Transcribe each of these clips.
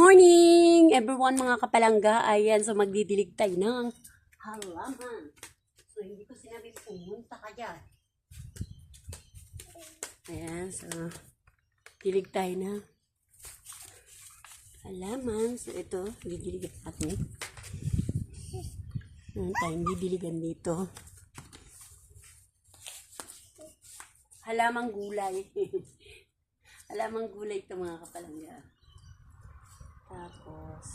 morning, everyone, mga kapalangga. Ayan, so magdidilig tayo ng halaman. So, hindi ko sinabi pumunta ka dyan. Ayan, so dilig tayo ng halaman. So, ito, didiligan natin. Meron tayong didiligan dito. Halamang gulay. Halamang gulay ito, mga kapalangga. Tapos,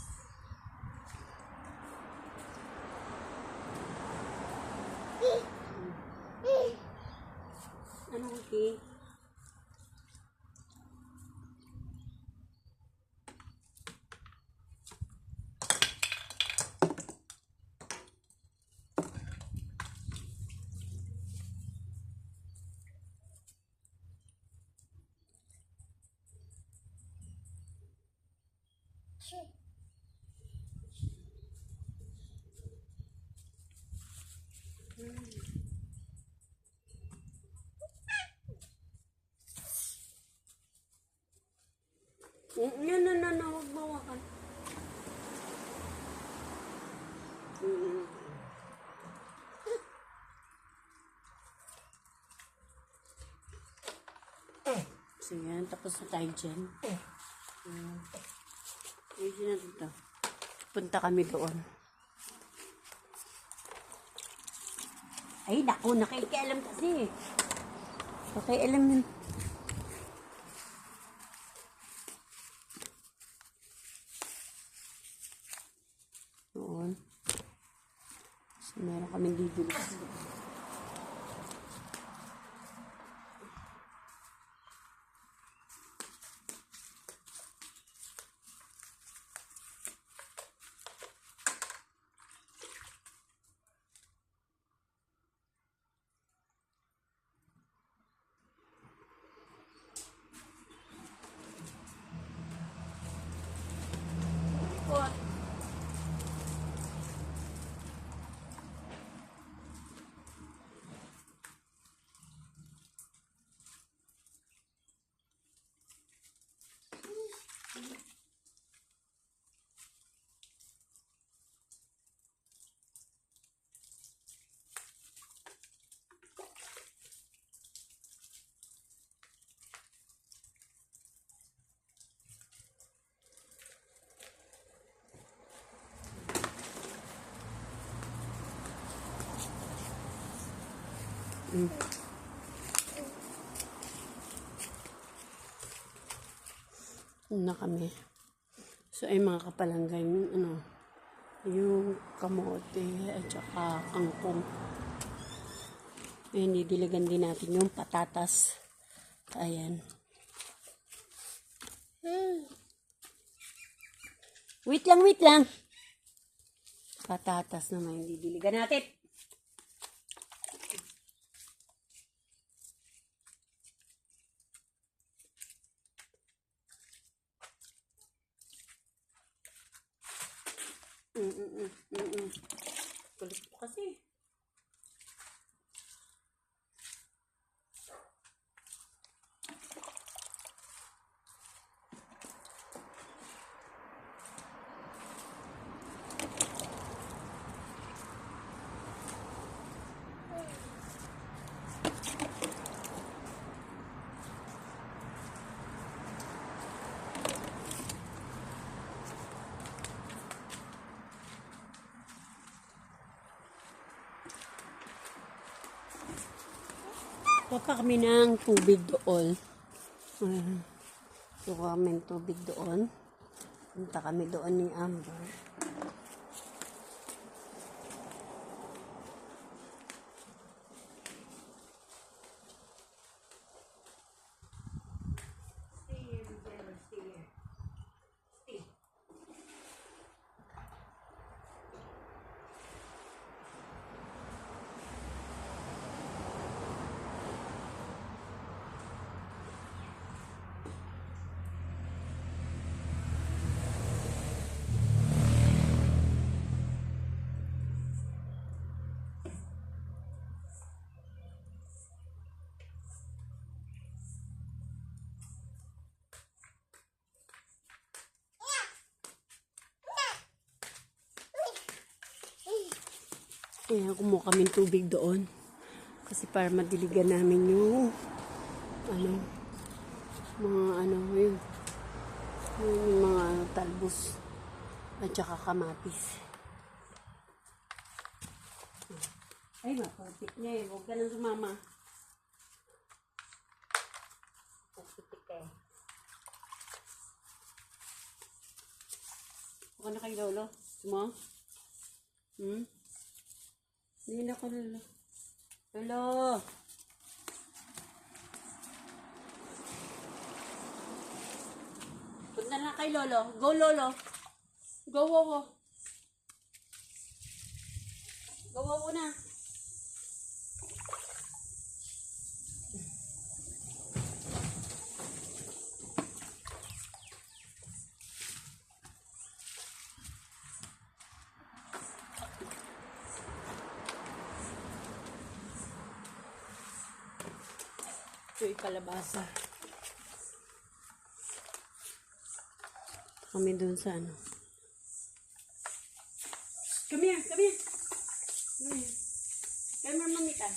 ano okay? No, huwag mawakan. So yan, tapos na tayo dyan. Ayun na dito. Punta kami doon. Ay, naku, nakikialam kasi. Nakikialam yun. Doon. So, meron kami dito. Na kami. So ay mga kapalangga yung yung kamote at saka kangkong. Ayan, didiligan din natin yung patatas. Ayan. Wait lang. Patatas naman yung didiligan natin. Kulit po kasi. Kuha kami ng tubig doon. Kuha kami ng tubig doon. Punta kami doon ni Amber. Ayan, kumuha kami ng tubig doon. Kasi para madiligan namin yung yun. Yung mga talbos at saka kamatis. Ay, maputik na eh. Huwag ka nang sumama. Maputik ka eh. Huwag na kay Lolo. Mo? Hindi na ko Lolo. Lolo! Punta na kay Lolo. Go, Lolo. Go, Wowo. Go, Wowo na. Ito yung kalabasa. Kami dun sa ano. Come here, come here. Come here. Come here, mamita.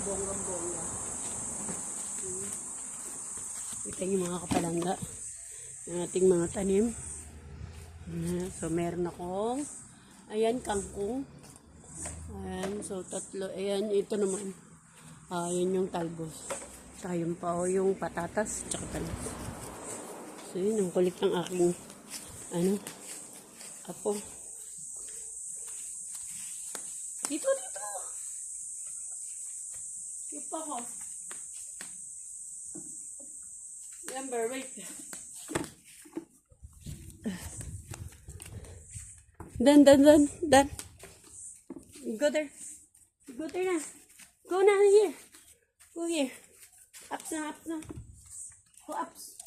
Bonggang-bongga. Ito yung mga kapalangga ng ating mga tanim. So, meron akong ayan, kangkong. Ayan, so tatlo. Ayan, ito naman. Ayan yung talbos. Saka yung pao, yung patatas, tsaka talbos. So, yun, ang kulit ng aking apo. Dito. Ipa ko. Remember, wait. Done. Go there. Go there na. Go na here. Go here. Ups na. Go ups.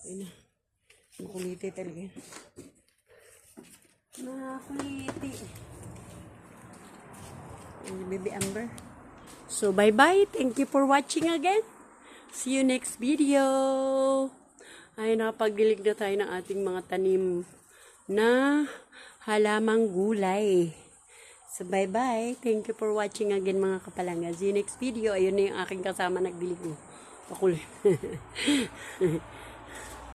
Ayun na. Makuliti talaga. Makuliti. Baby Amber. So, bye-bye. Thank you for watching again. See you next video. Ay, nakapagdilig na tayo ng ating mga tanim na halamang gulay. So, bye-bye. Thank you for watching again, mga kapalanga. See you next video. Ayun na yung aking kasama nagdilig. Pakulit.